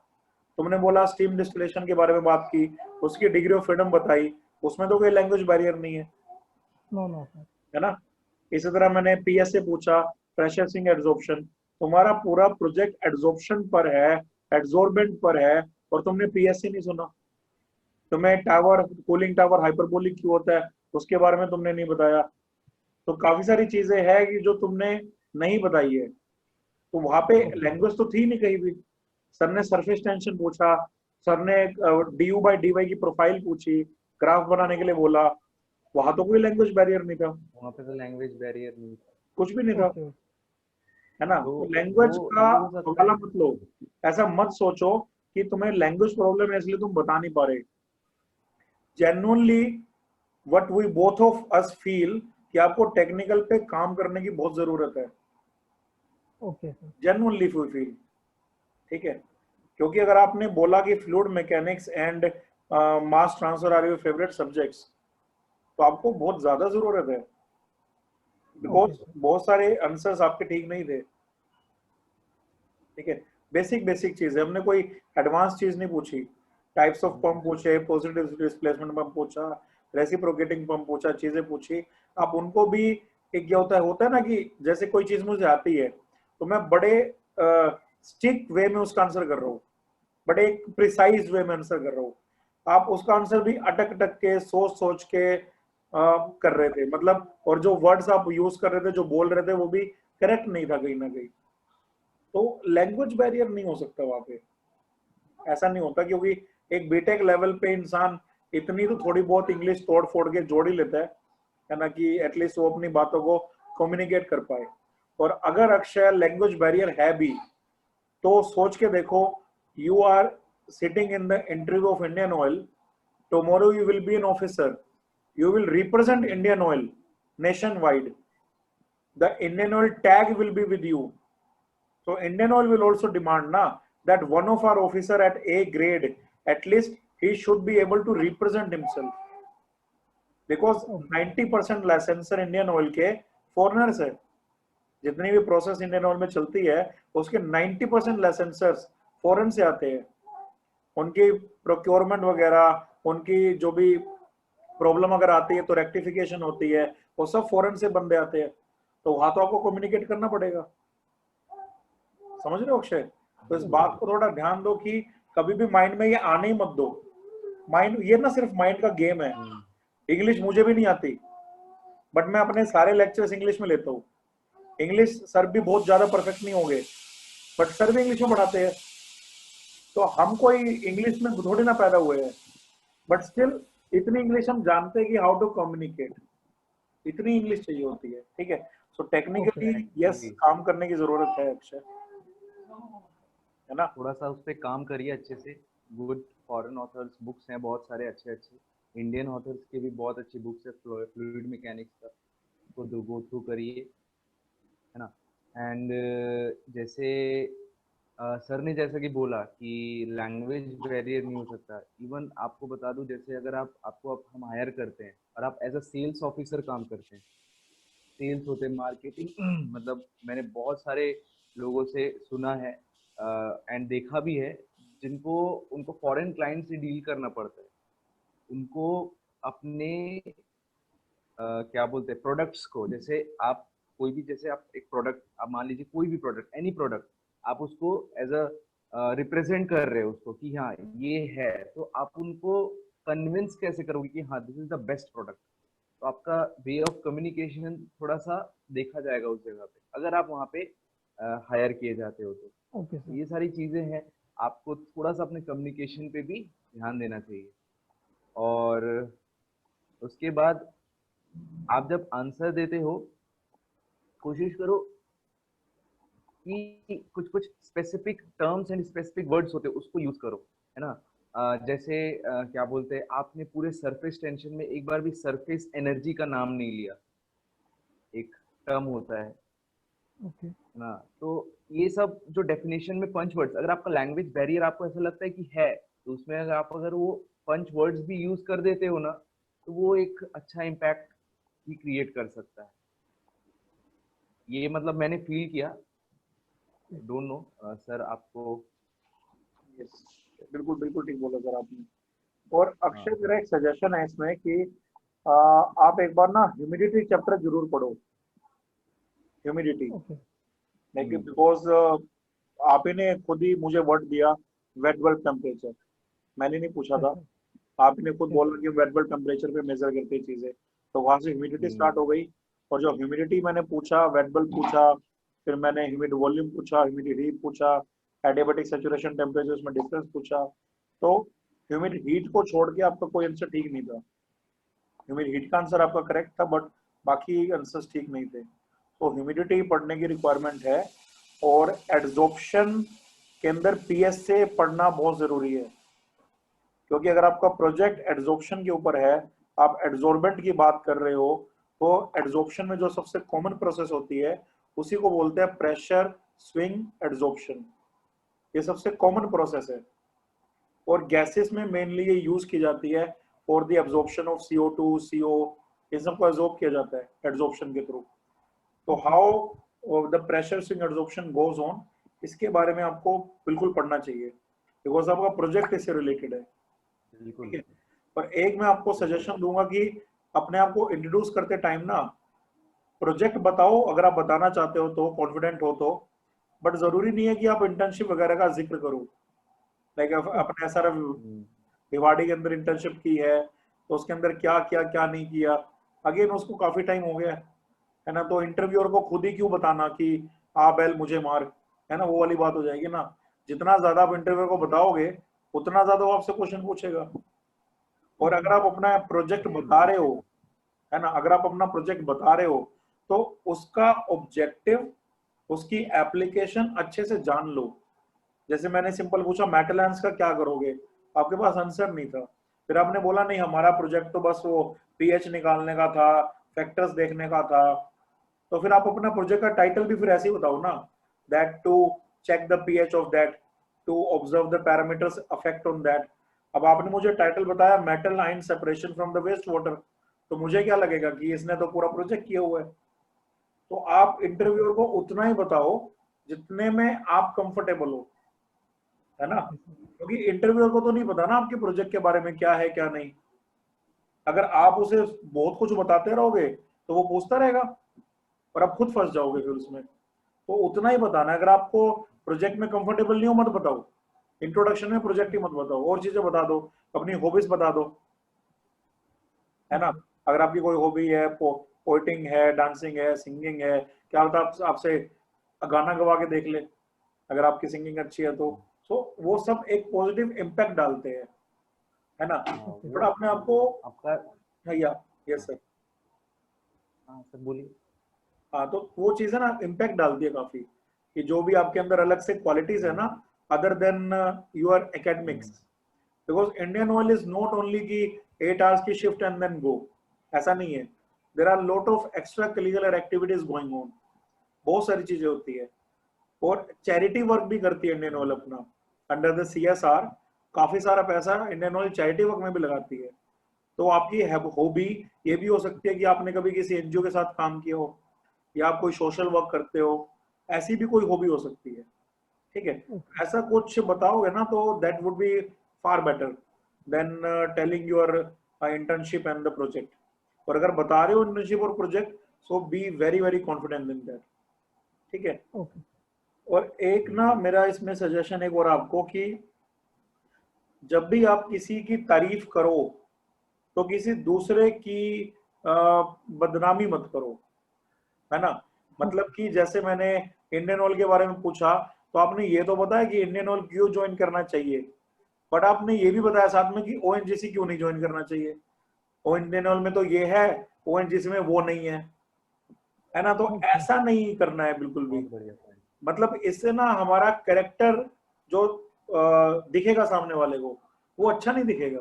तुमने बोला स्टीम डिस्टिलेशन के बारे में बात की, उसकी डिग्री ऑफ फ्रीडम बताई, उसमें तो कोई लैंग्वेज बैरियर नहीं है. नो है ना? इसी तरह मैंने पीएसए पूछा, प्रेशर स्विंग एड्सॉर्प्शन. तुम्हारा पूरा प्रोजेक्ट एड्सॉर्प्शन पर है, एड्सॉर्बेंट पर है, और तुमने पीएसए नहीं सुना. तुम्हें टावर, कूलिंग टावर हाइपरबोलिक क्यों होता है उसके बारे में तुमने नहीं बताया. तो काफी सारी चीजें हैं कि जो तुमने नहीं बताई है. तो वहां पे लैंग्वेज तो थी नहीं कहीं भी. सर ने सरफेस टेंशन पूछा, सर ने डी बाई डी वाई की प्रोफाइल पूछी, ग्राफ बनाने के लिए बोला, वहां तो कोई लैंग्वेज बैरियर नहीं था. वहां पे तो लैंग्वेज बैरियर नहीं, कुछ भी नहीं था. है ना? तो लैंग्वेज का हवाला मत लो. ऐसा मत सोचो कि तुम्हें लैंग्वेज प्रॉब्लम है इसलिए तुम बता नहीं पा रहे. Genuinely what we both of us feel कि आपको टेक्निकल पे काम करने की बहुत जरूरत है. Okay, genuinely we feel. ठीक है? क्योंकि अगर आपने बोला कि fluid mechanics and mass transfer are your favourite subjects, तो आपको बहुत ज्यादा जरूरत है. बिकॉज बहुत सारे आंसर्स आपके ठीक नहीं थे. ठीक है? बेसिक चीज है, हमने कोई एडवांस चीज नहीं पूछी. टाइप्स ऑफ पंप पूछे, पॉजिटिव डिस्प्लेसमेंट पंप पूछा, रेसिप्रोकेटिंग पंप पूछा, चीजें पूछी. आप उनको भी एक क्या होता है ना कि जैसे कोई चीज मुझे आती है तो मैं बड़े स्टिक वे में उसका आंसर कर रहा हूँ, बड़े एक प्रिसाइज वे में आंसर कर रहा हूँ. आप उसका आंसर भी अटक के सोच के कर रहे थे. मतलब और जो वर्ड्स आप यूज कर रहे थे, जो बोल रहे थे, वो भी करेक्ट नहीं था कहीं ना कहीं. तो लैंग्वेज बैरियर नहीं हो सकता वहां पे, ऐसा नहीं होता, क्योंकि एक बीटेक लेवल पे इंसान इतनी तो थोड़ी बहुत इंग्लिश तोड़ फोड़ के जोड़ ही लेता है ना, कि एटलीस्ट वो अपनी बातों को कम्युनिकेट कर पाए। और अगर अक्षय लैंग्वेज बैरियर है भी, तो सोच के देखो, you are sitting in the interview of Indian oil, tomorrow you will be an officer, you will represent Indian Oil nationwide. The Indian Oil tag will be with you. So Indian Oil will also demand na that one of our officer at A grade, at least he should be able to represent himself. Because 90% licensor Indian oil के foreigners है। जितनी भी process Indian oil में चलती है उसके 90% लाइसेंसर्स foreign से आते हैं। उनकी प्रोक्योरमेंट वगैरह, उनकी जो भी प्रॉब्लम अगर आती है तो रेक्टिफिकेशन होती है, वो सब फॉरेन से बंदे आते हैं। तो वहां तो आपको कम्युनिकेट करना पड़ेगा, समझ रहे हो अक्षय? तो इस बात को थोड़ा ध्यान दो कि कभी भी माइंड में ये आने ही मत दो। माइंड ये ना सिर्फ माइंड का गेम है। इंग्लिश मुझे भी नहीं आती, बट मैं अपने सारे लेक्चर्स इंग्लिश में लेता हूँ। इंग्लिश सर भी बहुत ज्यादा परफेक्ट नहीं होंगे, बट सर भी इंग्लिश में पढ़ाते हैं। तो हम कोई इंग्लिश में थोड़ी ना पैदा हुए हैं, बट स्टिल इतनी इंग्लिश हम जानते हैं कि हाउ टू कम्युनिकेट, इतनी इंग्लिश चाहिए होती है। ठीक है, सो टेक्निकली यस काम करने की जरूरत है अक्षय, है ना? थोड़ा सा उस पर काम करिए अच्छे से। गुड फॉरेन ऑथर्स बुक्स हैं बहुत सारे अच्छे अच्छे, इंडियन ऑथर्स के भी बहुत अच्छी बुक्स है, फ्लूइड मैकेनिक्स का, को गो थ्रू करिए, है ना। एंड जैसे सर ने जैसा कि बोला कि लैंग्वेज बैरियर नहीं हो सकता। इवन आपको बता दूं, जैसे अगर आपको हम हायर करते हैं और आप एज अ सेल्स ऑफिसर काम करते हैं, सेल्स होते हैं, मार्केटिंग मतलब मैंने बहुत सारे लोगों से सुना है एंड देखा भी है जिनको उनको फॉरेन क्लाइंट से डील करना पड़ता है। उनको अपने क्या बोलते हैं प्रोडक्ट्स को, जैसे आप कोई भी, जैसे आप एक प्रोडक्ट, आप मान लीजिए कोई भी प्रोडक्ट, एनी प्रोडक्ट, आप उसको एज अ रिप्रेजेंट कर रहे हो उसको कि हाँ ये है, तो आप उनको कन्विंस कैसे करोगे कि हाँ this is the best product. तो आपका वे ऑफ कम्युनिकेशन थोड़ा सा देखा जाएगा उस जगह पे, अगर आप वहाँ पे हायर किए जाते हो तो। Okay sir. ये सारी चीजें हैं, आपको थोड़ा सा अपने कम्युनिकेशन पे भी ध्यान देना चाहिए। और उसके बाद आप जब आंसर देते हो, कोशिश करो कि कुछ कुछ specific terms and specific words होते हैं उसको यूज करो, है ना। जैसे क्या बोलते हैं, आपने पूरे सरफेस टेंशन में एक बार भी सरफेस एनर्जी का नाम नहीं लिया, एक टर्म होता है ओके ना। तो ये सब जो डेफिनेशन में पंच वर्ड्स, अगर आपका लैंग्वेज बैरियर आपको ऐसा लगता है कि है, तो उसमें अगर वो पंच वर्ड्स भी यूज कर देते हो ना, तो वो एक अच्छा इम्पैक्ट भी क्रिएट कर सकता है। ये मतलब मैंने फील किया, डोंट नो सर आपको। यस, बिल्कुल बिल्कुल ठीक बोला सर आपने। और अक्षय हाँ, मेरा एक सजेशन है इसमें कि आप एक बार ना ह्यूमिडिटी चैप्टर जरूर पढ़ो। ह्यूमिडिटी, ओके लेकिन बिकॉज आप ही ने खुद ही मुझे वर्ड दिया वेट बल्ब टेम्परेचर, मैंने नहीं पूछा था। यस आप ही ने खुद यस बोला कि वेट बल्ब टेम्परेचर पे मेजर करते हैं चीजें, तो वहां से ह्यूमिडिटी स्टार्ट हो गई। और जो ह्यूमिडिटी मैंने पूछा, वेट बल्ब पूछा, फिर मैंने ह्यूमिड वॉल्यूम पूछा, ह्यूमिड हीट पूछा, एडियाबैटिक सैचुरेशन टेम्परेचर में डिफरेंस पूछा। तो ह्यूमिड हीट को छोड़ के आपका कोई आंसर ठीक नहीं था। ह्यूमिड हीट का आंसर आपका करेक्ट था, बट बाकी आंसर्स ठीक नहीं थे। तो ह्यूमिडिटी पढ़ने की रिक्वायरमेंट है। और एड्जॉर्प्शन के अंदर पीएस से पढ़ना बहुत जरूरी है, क्योंकि अगर आपका प्रोजेक्ट एड्जॉर्प्शन के ऊपर है, आप एड्जॉर्बेंट की बात कर रहे हो, तो एड्जॉर्प्शन में जो सबसे कॉमन प्रोसेस होती है उसी को बोलते हैं प्रेशर स्विंग एड्जॉर्प्शन। ये सबसे कॉमन प्रोसेस है और गैसेस में मेनली ये यूज की जाती है for the absorption of CO2 CO, ये सबको एब्जॉर्ब किया जाता है एड्जॉर्प्शन के थ्रू। तो how the pressure swing adsorption goes on, इसके बारे में आपको बिल्कुल पढ़ना चाहिए, बिकॉज आपका प्रोजेक्ट इससे रिलेटेड है। ठीक बिल्कुल है, पर एक मैं आपको बिल्कुल। सजेशन दूंगा कि अपने आप को इंट्रोड्यूस करते टाइम ना प्रोजेक्ट बताओ, अगर आप बताना चाहते हो तो, कॉन्फिडेंट हो तो। बट जरूरी नहीं है कि आप इंटर्नशिप वगैरह का जिक्र करो। लाइक अपने ऐसा भिवाड़ी के अंदर इंटर्नशिप की है, तो उसके अंदर क्या क्या क्या नहीं किया, अगेन उसको काफी टाइम हो गया है ना। तो इंटरव्यूअर को खुद ही क्यों बताना कि आ बैल मुझे मार, है ना, वो वाली बात हो जाएगी ना। जितना ज्यादा आप इंटरव्यू को बताओगे उतना ज्यादा वो आपसे क्वेश्चन पूछेगा। और अगर आप अपना प्रोजेक्ट बता रहे हो, है ना, अगर आप अपना प्रोजेक्ट बता रहे हो तो उसका ऑब्जेक्टिव, उसकी एप्लीकेशन अच्छे से जान लो। जैसे मैंने सिंपल पूछा मेटलैंड्स का क्या करोगे, आपके पास आंसर नहीं था, फिर आपने बोला नहीं हमारा प्रोजेक्ट तो बस वो पीएच निकालने का था, फैक्टर्स देखने का था, तो फिर आप अपना प्रोजेक्ट का टाइटल भी फिर ऐसे ही बताओ ना, that to check the pH of that, to observe the parameters affect on that. अब आपने मुझे टाइटल बताया metal ion separation from the waste water, तो मुझे क्या लगेगा कि इसने तो पूरा प्रोजेक्ट किया हुआ है। तो आप इंटरव्यूअर को उतना ही बताओ जितने में आप कंफर्टेबल हो, है ना, क्योंकि इंटरव्यूअर को तो नहीं पता ना आपके प्रोजेक्ट के बारे में क्या है क्या नहीं। अगर आप उसे बहुत कुछ बताते रहोगे तो वो पूछता रहेगा और आप खुद फंस जाओगे फिर उसमें। तो उतना ही बताना है। अगर आपको प्रोजेक्ट में कंफर्टेबल नहीं हो मत बताओ, इंट्रोडक्शन में प्रोजेक्ट ही मत बताओ, और चीजें बता दो, अपनी हॉबीज बता दो, है ना। अगर आपकी कोई हॉबी है, पोइटिंग है, डांसिंग है, सिंगिंग है, क्या होता है आपसे गाना गवा के देख ले, अगर आपकी सिंगिंग अच्छी है तो। वो सब एक पॉजिटिव इम्पैक्ट डालते हैं, है ना। वो बट अपने आप को, आपका। या यस सर, हाँ सर बोलिए। हाँ, तो वो चीज है ना इम्पैक्ट डालती है काफी, कि जो भी आपके अंदर अलग से क्वालिटीज है ना, other than your academics. Because Indian oil is not only की 8 आवर्स की शिफ्ट एंड देन गो, ऐसा नहीं है। There are lot of extracurricular activities going on, बहुत सारी चीजें होती है। और चैरिटी वर्क भी करती है इंडियन ऑयल अपना, अंडर द CSR काफी सारा पैसा इंडियन ऑयल चैरिटी वर्क में भी लगाती है। तो आपकी हॉबी ये भी हो सकती है कि आपने कभी किसी एनजीओ के साथ काम किया हो, या आप कोई सोशल वर्क करते हो, ऐसी भी कोई हॉबी हो सकती है। ठीक है, ऐसा कुछ बताओगे ना तो that would be far better than telling your internship and the project. और अगर बता रहे हो इंटर्नशिप और project, so be very very confident in that. ठीक है। Okay. और एक ना मेरा इसमें सजेशन एक और आपको, कि जब भी आप किसी की तारीफ करो तो किसी दूसरे की बदनामी मत करो, है ना। मतलब कि जैसे मैंने इंडियन ऑयल के बारे में पूछा तो आपने ये तो बताया कि इंडियन ऑयल क्यों ज्वाइन करना चाहिए, बट आपने ये भी बताया साथ में कि ONGC क्यों नहीं ज्वाइन करना चाहिए। ओ इंडियन ऑयल में तो ये है, ONGC में वो नहीं है ना। तो Okay. ऐसा नहीं करना है बिल्कुल भी। बहुत बढ़िया point। मतलब इससे ना हमारा कैरेक्टर जो दिखेगा सामने वाले को, वो अच्छा नहीं दिखेगा।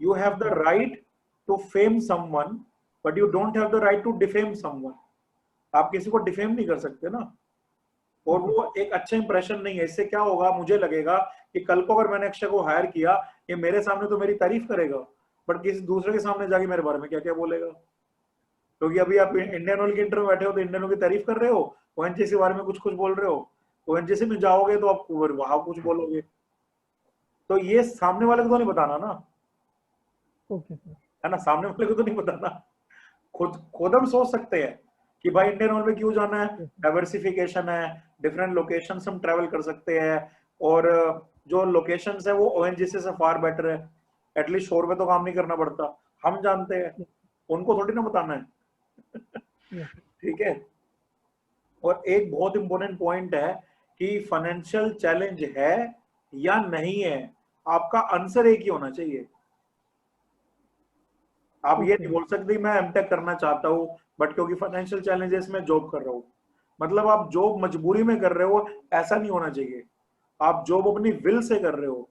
You have the right to fame someone, but you don't have the right to defame someone. आप किसी को डिफेम नहीं कर सकते ना, और वो एक अच्छा इंप्रेशन नहीं है। इससे क्या होगा, मुझे लगेगा कि कल को अगर मैंने अक्षय को हायर किया, ये मेरे सामने तो मेरी तारीफ करेगा, बट किसी दूसरे के सामने जाके मेरे बारे में क्या क्या बोलेगा। क्योंकि अभी आप इंडियन ऑयल के इंटरव्यू बैठे हो तो इंडियन ऑयल की तारीफ कर रहे हो, ONGC के बारे में कुछ कुछ बोल रहे हो, ONGC में जाओगे तो आप वहां कुछ बोलोगे। तो ये सामने वाले को तो नहीं बताना ना, Okay, sir. है ना, सामने वाले को तो नहीं बताना। खुद हम सोच सकते हैं कि भाई इंडियन ऑयल में क्यों जाना है, डाइवर्सिफिकेशन है, डिफरेंट लोकेशंस हम ट्रेवल कर सकते हैं, और जो लोकेशंस है वो ONGC से फार बेटर है, एटलीस्ट शोर पे तो काम नहीं करना पड़ता, हम जानते हैं, उनको थोड़ी ना बताना है। Yes. ठीक है। और एक बहुत इंपॉर्टेंट पॉइंट है कि फाइनेंशियल चैलेंज है या नहीं है, आपका आंसर एक ही होना चाहिए। आप ये नहीं बोल सकते मैं एमटेक करना चाहता हूँ बट क्योंकि फाइनेंशियल चैलेंजेस में जॉब कर रहा हूँ, मतलब आप जॉब मजबूरी में कर रहे हो, ऐसा नहीं होना चाहिए। आप जॉब अपनी विल से कर रहे हो,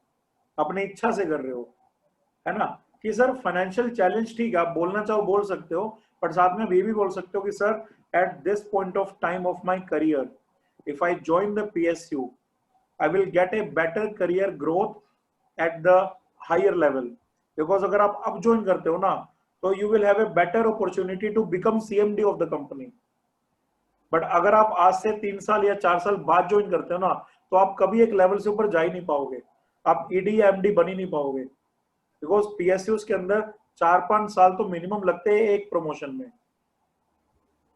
अपनी इच्छा से कर रहे हो, है ना। कि सर फाइनेंशियल चैलेंज ठीक है, आप बोलना चाहो बोल सकते हो, पर साथ में ये भी बोल सकते हो कि sir at this point of time of my career, if I join the PSU I will get a better career growth at the higher level. Because अगर आप अब ज्वाइन करते हो ना तो you will have a better opportunity to become CMD of the company. But अगर आप आज से 3 साल या 4 साल बाद ज्वाइन करते हो ना तो आप कभी एक लेवल से ऊपर जा ही नहीं पाओगे, आप ED या MD बन ही नहीं पाओगे। बिकॉज PSUs के अंदर 4-5 साल तो मिनिमम लगते हैं एक प्रमोशन में।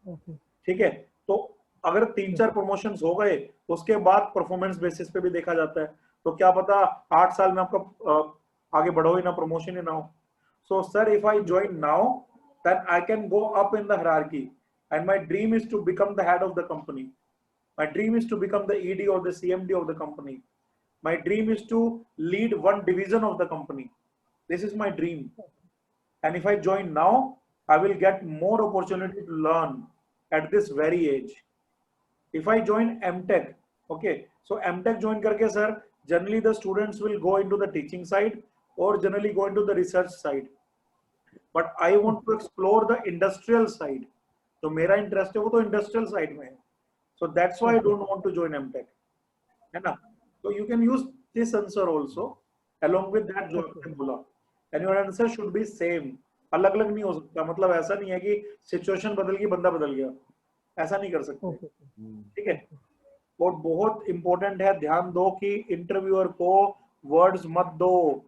Okay. ठीक है, तो अगर 3-4 प्रमोशंस हो गए तो उसके बाद परफॉर्मेंस बेसिस पे भी देखा जाता है, तो क्या पता 8 साल में आपका आगे बढ़ो ही ना, प्रमोशन ही ना हो। So sir if I join now then I can go up in the hierarchy and my dream is to become the head of the company. My dream is to become the ED or the CMD of the company. My dream is to lead one division of the company. This is my dream. And if I join now, I will get more opportunity to learn at this very age. If I join MTech, okay, so MTech join karke sir, generally the students will go into the teaching side or generally go into the research side. But I want to explore the industrial side. तो मेरा interest है वो तो industrial side में है. So that's why I don't want to join MTech. है ना? So you can use this answer also along with that जो आपने बोला. And your answer should be same. अलग अलग नहीं हो सकता. मतलब ऐसा नहीं है कि सिचुएशन बदल गई बंदा बदल गया. ऐसा नहीं कर सकते. ठीक है. और बहुत इंपॉर्टेंट है, ध्यान दो कि इंटरव्यूअर को वर्ड्स मत दो.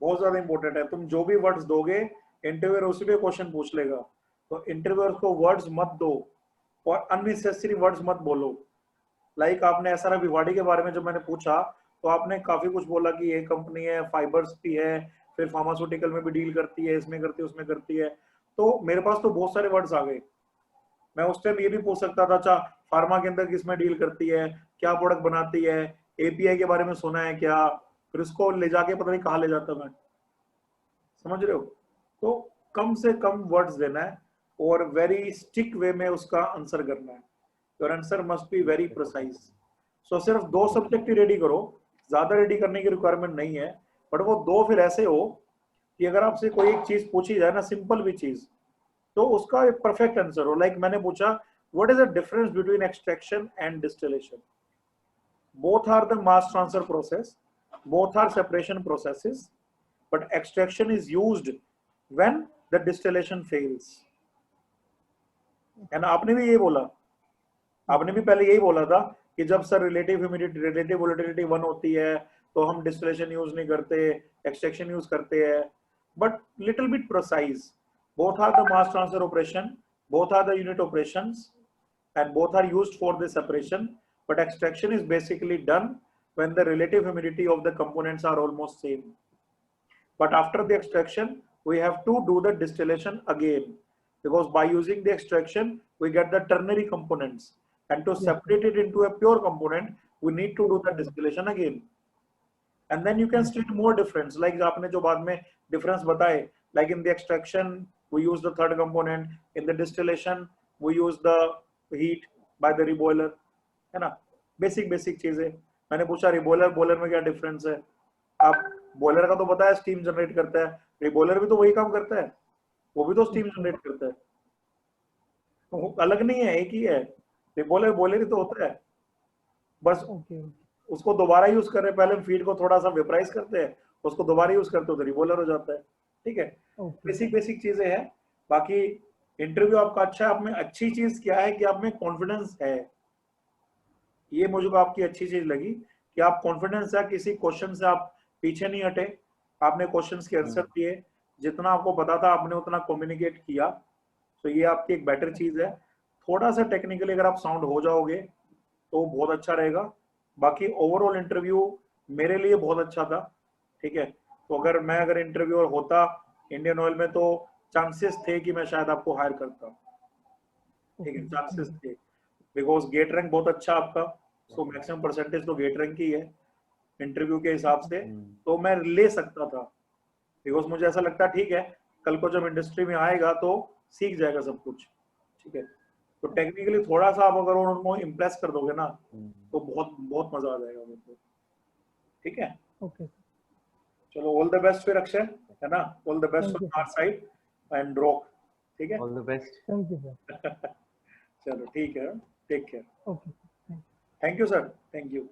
बहुत ज्यादा इंपॉर्टेंट है. तुम जो भी वर्ड्स दोगे इंटरव्यूअर उसी पे क्वेश्चन पूछ लेगा. तो इंटरव्यूअर को वर्ड्स मत दो और अननेसेसरी वर्ड्स मत बोलो. लाइक आपने एसआरएफ भिवाड़ी के बारे में जब मैंने पूछा तो आपने काफी कुछ बोला कि ये कंपनी है, फाइबर्स भी है, फिर फार्मास्यूटिकल में भी डील करती है, इसमें करती है, उसमें करती है. तो मेरे पास तो बहुत सारे वर्ड्स आ गए. मैं उस टाइम ये भी पूछ सकता था, अच्छा फार्मा के अंदर किसमें डील करती है, क्या प्रोडक्ट बनाती है, एपीआई के बारे में सुना है क्या, फिर उसको ले जाके पता नहीं कहाँ ले जाता मैं. समझ रहे हो? तो कम से कम वर्ड्स देना है और वेरी स्टिक वे में उसका आंसर करना है. Your answer must be very precise. So सिर्फ 2 सब्जेक्ट ही रेडी करो, ज्यादा रेडी करने की रिक्वायरमेंट नहीं है. बट वो 2 फिर ऐसे हो कि अगर आपसे कोई एक चीज पूछी जाए ना, सिंपल भी चीज, तो उसका एक परफेक्ट आंसर हो. लाइक मैंने पूछा what is the difference between extraction and distillation. Both are the mass transfer process, both are separation processes, but extraction is used when the distillation fails. And आपने भी यही बोला, आपने भी पहले यही बोला था कि जब sir relative humidity, relative volatility 1 होती है तो हम डिस्टिलेशन यूज नहीं करते, एक्सट्रैक्शन यूज करते हैं. But little bit precise. Both are the mass transfer operation, both are the unit operations and both are used for the separation, but extraction is basically done when the relative humidity of the components are almost same. But after the extraction we have to do the distillation again, because by using the extraction we get the ternary components, and to separate it into a pure component we need to do the distillation again. And then you can state more difference, like आपने जो बाद में difference बताए, like in the extraction we use the third component, in the distillation we use the heat by the reboiler. है ना? Basic चीजें. मैंने पूछा रिबॉयलर बॉयलर में क्या डिफरेंस है. आप बॉयलर का तो पता है स्टीम जनरेट करता है, रिबॉयलर भी तो वही काम करता है, वो भी तो स्टीम जनरेट करता है. तो अलग नहीं है, एक ही है. रिबॉयलर बॉयलर ही तो होता है, बस उसको दोबारा यूज कर रहे हैं. पहले फीड को थोड़ा सा वेपराइज करते हैं, उसको दोबारा यूज करते हो तो रिबॉयलर हो जाता है. ठीक है. बेसिक चीजें हैं. बाकी इंटरव्यू आपका अच्छा है. आप में अच्छी चीज क्या है कि आप में कॉन्फिडेंस है. ये मुझे आपकी अच्छी चीज लगी कि आप कॉन्फिडेंस है, किसी क्वेश्चन से आप पीछे नहीं हटे, आपने क्वेश्चंस के आंसर दिए, जितना आपको पता था आपने उतना कम्युनिकेट किया. तो ये आपकी एक बेटर चीज है. थोड़ा सा टेक्निकली अगर आप साउंड हो जाओगे तो बहुत अच्छा रहेगा. बाकी ओवरऑल इंटरव्यू मेरे लिए बहुत अच्छा था. ठीक है. तो अगर इंटरव्यूअर होता इंडियन ऑयल में तो चांसेस थे कि मैं शायद आपको हायर करता. ठीक है, चांसेस थे, बिकॉज गेट रैंक बहुत अच्छा आपका. सो मैक्सिमम परसेंटेज तो गेट रैंक की है इंटरव्यू के हिसाब से, तो मैं ले सकता था. बिकॉज मुझे ऐसा लगता ठीक है कल को जब इंडस्ट्री में आएगा तो सीख जाएगा सब कुछ. ठीक है. तो टेक्निकली थोड़ा सा आप अगर उनको इम्प्रेस कर दोगे ना तो बहुत मजा आ जाएगा उनको. ठीक है. ओके. चलो ऑल द बेस्ट फिर अक्षय, है ना? All the best from our side and rock. ठीक है. All the best. Thank you sir. चलो ठीक है. Take care. Okay. Thank you sir. Thank you.